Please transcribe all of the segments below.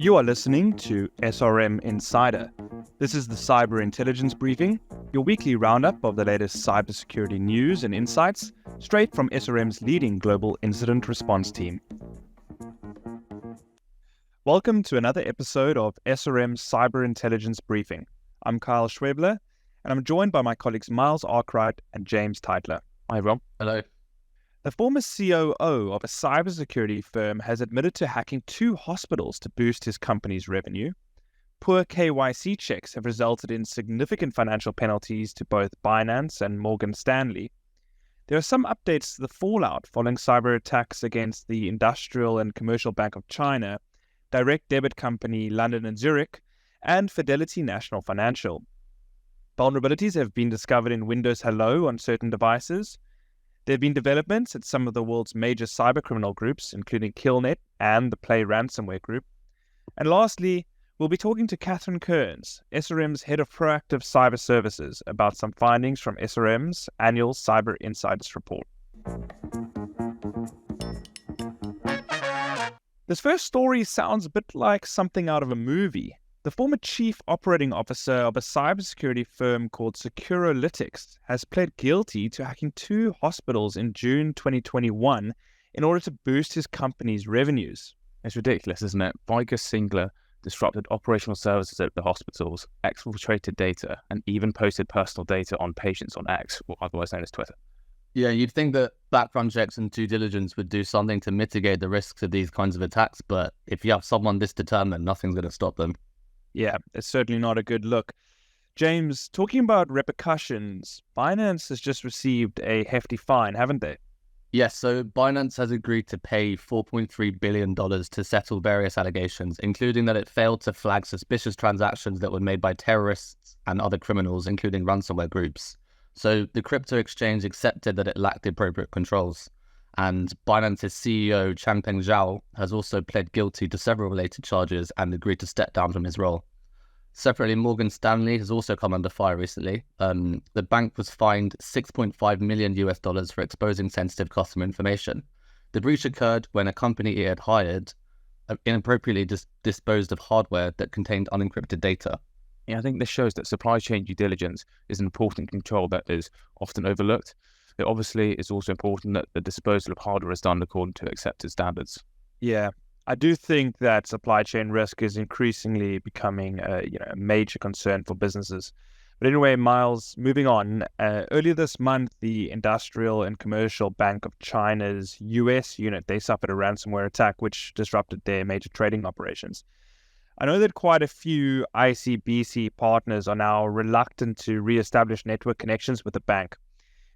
You are listening to SRM Insider. This is the Cyber Intelligence Briefing, your weekly roundup of the latest cybersecurity news and insights, straight from SRM's leading global incident response team. Welcome to another episode of SRM Cyber Intelligence Briefing. I'm Kyle Schwebler, and I'm joined by my colleagues Miles Arkwright and James Teitler. Hi, Rob. Hello. The former COO of a cybersecurity firm has admitted to hacking 2 hospitals to boost his company's revenue. Poor KYC checks have resulted in significant financial penalties to both Binance and Morgan Stanley. There are some updates to the fallout following cyber attacks against the Industrial and Commercial Bank of China, direct debit company London and Zurich, and Fidelity National Financial. Vulnerabilities have been discovered in Windows Hello on certain devices. There have been developments at some of the world's major cybercriminal groups, including Killnet and the Play Ransomware group. And lastly, we'll be talking to Katherine Kearns, SRM's Head of Proactive Cyber Services, about some findings from SRM's annual Cyber Insights report. This first story sounds a bit like something out of a movie. The former chief operating officer of a cybersecurity firm called Securalytics has pled guilty to hacking 2 hospitals in June 2021 in order to boost his company's revenues. It's ridiculous, isn't it? Vigus Singler disrupted operational services at the hospitals, exfiltrated data, and even posted personal data on patients on X, or otherwise known as Twitter. Yeah, you'd think that background checks and due diligence would do something to mitigate the risks of these kinds of attacks, but if you have someone this determined, nothing's going to stop them. Yeah, it's certainly not a good look. James, talking about repercussions, Binance has just received a hefty fine, haven't they? Yes, so Binance has agreed to pay $4.3 billion to settle various allegations, including that it failed to flag suspicious transactions that were made by terrorists and other criminals, including ransomware groups. So the crypto exchange accepted that it lacked the appropriate controls. And Binance's CEO, Changpeng Zhao, has also pled guilty to several related charges and agreed to step down from his role. Separately, Morgan Stanley has also come under fire recently. The bank was fined $6.5 million for exposing sensitive customer information. The breach occurred when a company it had hired inappropriately disposed of hardware that contained unencrypted data. Yeah, I think this shows that supply chain due diligence is an important control that is often overlooked. It obviously is also important that the disposal of hardware is done according to accepted standards. Yeah, I do think that supply chain risk is increasingly becoming a major concern for businesses. But anyway, Miles, moving on. Earlier this month, the Industrial and Commercial Bank of China's US unit, they suffered a ransomware attack which disrupted their major trading operations. I know that quite a few ICBC partners are now reluctant to re-establish network connections with the bank.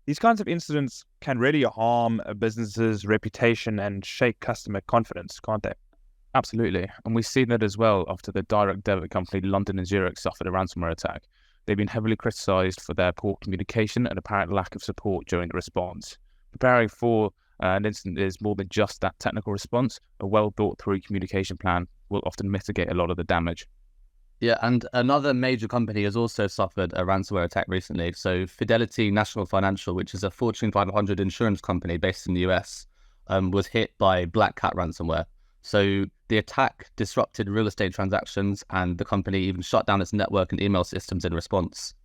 These kinds of incidents can really harm a business's reputation and shake customer confidence, can't they? Absolutely. And we've seen that as well after the direct debit company London and Zurich suffered a ransomware attack. They've been heavily criticised for their poor communication and apparent lack of support during the response. Preparing for an incident is more than just that technical response. A well thought through communication plan will often mitigate a lot of the damage. Yeah, and another major company has also suffered a ransomware attack recently. So Fidelity National Financial, which is a Fortune 500 insurance company based in the US, was hit by Blackcat ransomware. So the attack disrupted real estate transactions, and the company even shut down its network and email systems in response.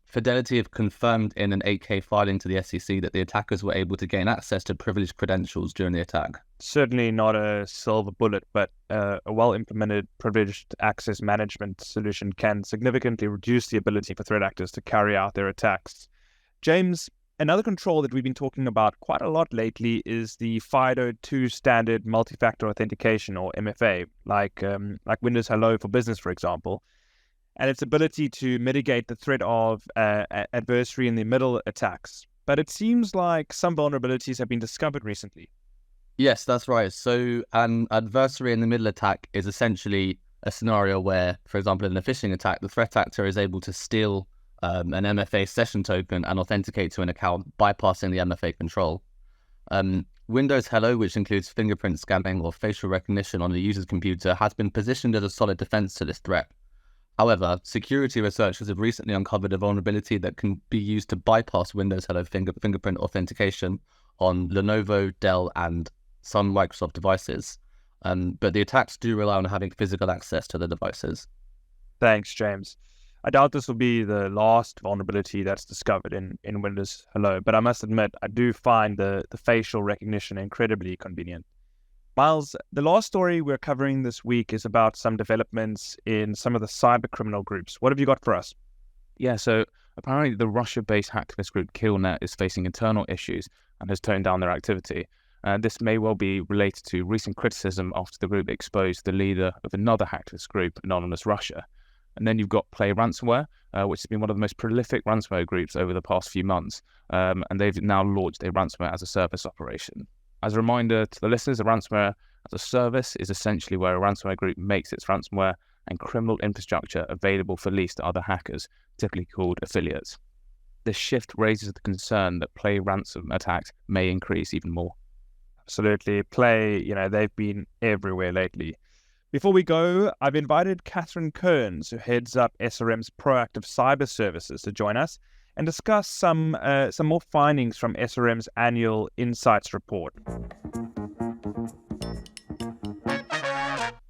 Fidelity have confirmed in an 8K filing to the SEC that the attackers were able to gain access to privileged credentials during the attack. Certainly not a silver bullet, but a well-implemented privileged access management solution can significantly reduce the ability for threat actors to carry out their attacks. James, another control that we've been talking about quite a lot lately is the FIDO2 standard multi-factor authentication, or MFA, like Windows Hello for Business, for example, and its ability to mitigate the threat of adversary in the middle attacks. But it seems like some vulnerabilities have been discovered recently. Yes, that's right. So an adversary in the middle attack is essentially a scenario where, for example, in a phishing attack, the threat actor is able to steal an MFA session token and authenticate to an account, bypassing the MFA control. Windows Hello, which includes fingerprint scanning or facial recognition on a user's computer, has been positioned as a solid defense to this threat. However, security researchers have recently uncovered a vulnerability that can be used to bypass Windows Hello fingerprint authentication on Lenovo, Dell, and some Microsoft devices. But the attacks do rely on having physical access to the devices. Thanks, James. I doubt this will be the last vulnerability that's discovered in Windows Hello, but I must admit, I do find the facial recognition incredibly convenient. Miles, the last story we're covering this week is about some developments in some of the cyber criminal groups. What have you got for us? Yeah, so apparently the Russia-based hacktivist group KillNet is facing internal issues and has toned down their activity. This may well be related to recent criticism after the group exposed the leader of another hacktivist group, Anonymous Russia. And then you've got Play Ransomware, which has been one of the most prolific ransomware groups over the past few months. And they've now launched a ransomware as a service operation. As a reminder to the listeners, a ransomware as a service is essentially where a ransomware group makes its ransomware and criminal infrastructure available for lease to other hackers, typically called affiliates. This shift raises the concern that Play ransom attacks may increase even more. Absolutely. Play, they've been everywhere lately. Before we go, I've invited Katherine Kearns, who heads up SRM's proactive cyber services, to join us and discuss some more findings from SRM's annual Insights report.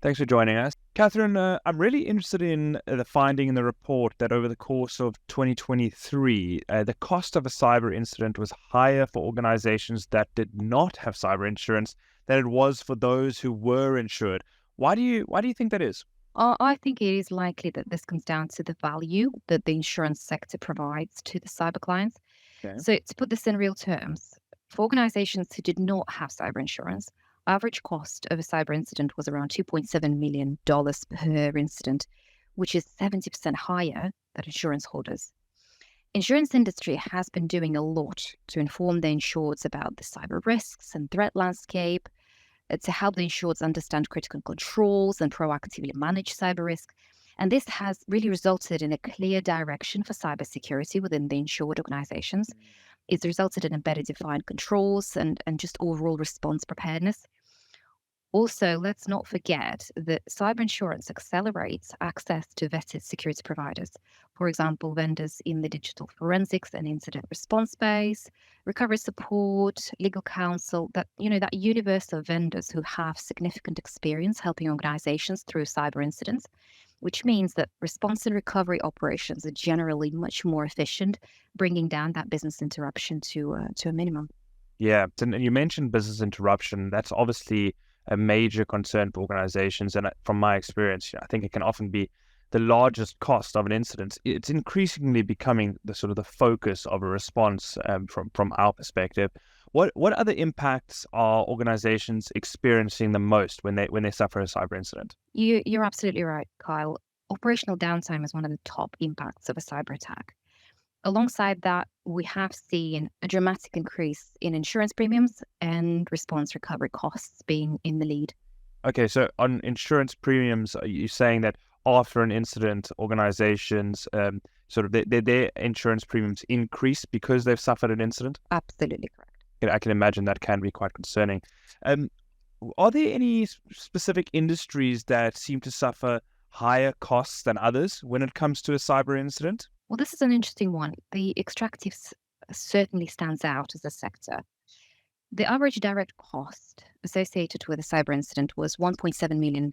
Thanks for joining us. Katherine, I'm really interested in the finding in the report that over the course of 2023, the cost of a cyber incident was higher for organizations that did not have cyber insurance than it was for those who were insured. Why do you think that is? I think it is likely that this comes down to the value that the insurance sector provides to the cyber clients. Okay. So to put this in real terms, for organizations who did not have cyber insurance, average cost of a cyber incident was around $2.7 million per incident, which is 70% higher than insurance holders. Insurance industry has been doing a lot to inform the insureds about the cyber risks and threat landscape, to help the insureds understand critical controls and proactively manage cyber risk. And this has really resulted in a clear direction for cybersecurity within the insured organizations. It's resulted in better defined controls and just overall response preparedness. Also, let's not forget that cyber insurance accelerates access to vetted security providers. For example, vendors in the digital forensics and incident response space, recovery support, legal counsel, that universe of vendors who have significant experience helping organizations through cyber incidents, which means that response and recovery operations are generally much more efficient, bringing down that business interruption to a minimum. Yeah, and you mentioned business interruption. That's obviously a major concern for organizations. And from my experience, I think it can often be the largest cost of an incident. It's increasingly becoming the sort of the focus of a response from our perspective. What other impacts are organizations experiencing the most when they suffer a cyber incident? You're absolutely right, Kyle. Operational downtime is one of the top impacts of a cyber attack. Alongside that, we have seen a dramatic increase in insurance premiums and response recovery costs being in the lead. Okay, so on insurance premiums, are you saying that after an incident, organizations their insurance premiums increase because they've suffered an incident? Absolutely correct. I can imagine that can be quite concerning. Are there any specific industries that seem to suffer higher costs than others when it comes to a cyber incident? Well, this is an interesting one. The extractives certainly stands out as a sector. The average direct cost associated with a cyber incident was $1.7 million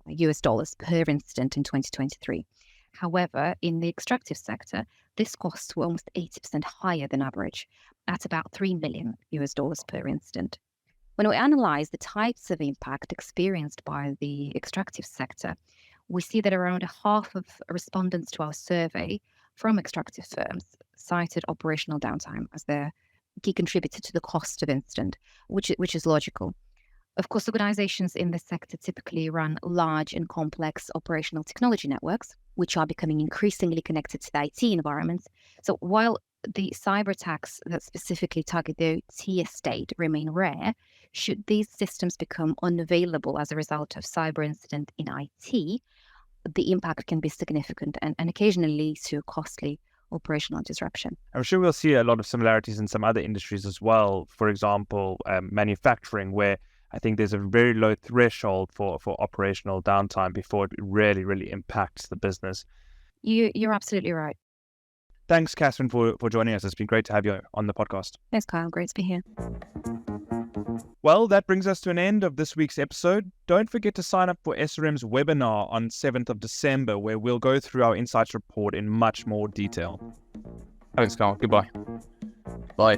per incident in 2023. However, in the extractive sector, this costs were almost 80% higher than average, at about $3 million per incident. When we analyze the types of impact experienced by the extractive sector, we see that around half of respondents to our survey from extractive firms cited operational downtime as their key contributor to the cost of incident, which is logical. Of course, organizations in this sector typically run large and complex operational technology networks, which are becoming increasingly connected to the IT environments. So while the cyber attacks that specifically target the IT estate remain rare, should these systems become unavailable as a result of cyber incident in IT, the impact can be significant and occasionally lead to costly operational disruption. I'm sure we'll see a lot of similarities in some other industries as well. For example, manufacturing, where I think there's a very low threshold for operational downtime before it really, really impacts the business. You're absolutely right. Thanks, Katherine, for joining us. It's been great to have you on the podcast. Thanks, Kyle. Great to be here. Well, that brings us to an end of this week's episode. Don't forget to sign up for SRM's webinar on 7th of December, where we'll go through our insights report in much more detail. Thanks, Carl. Goodbye. Bye.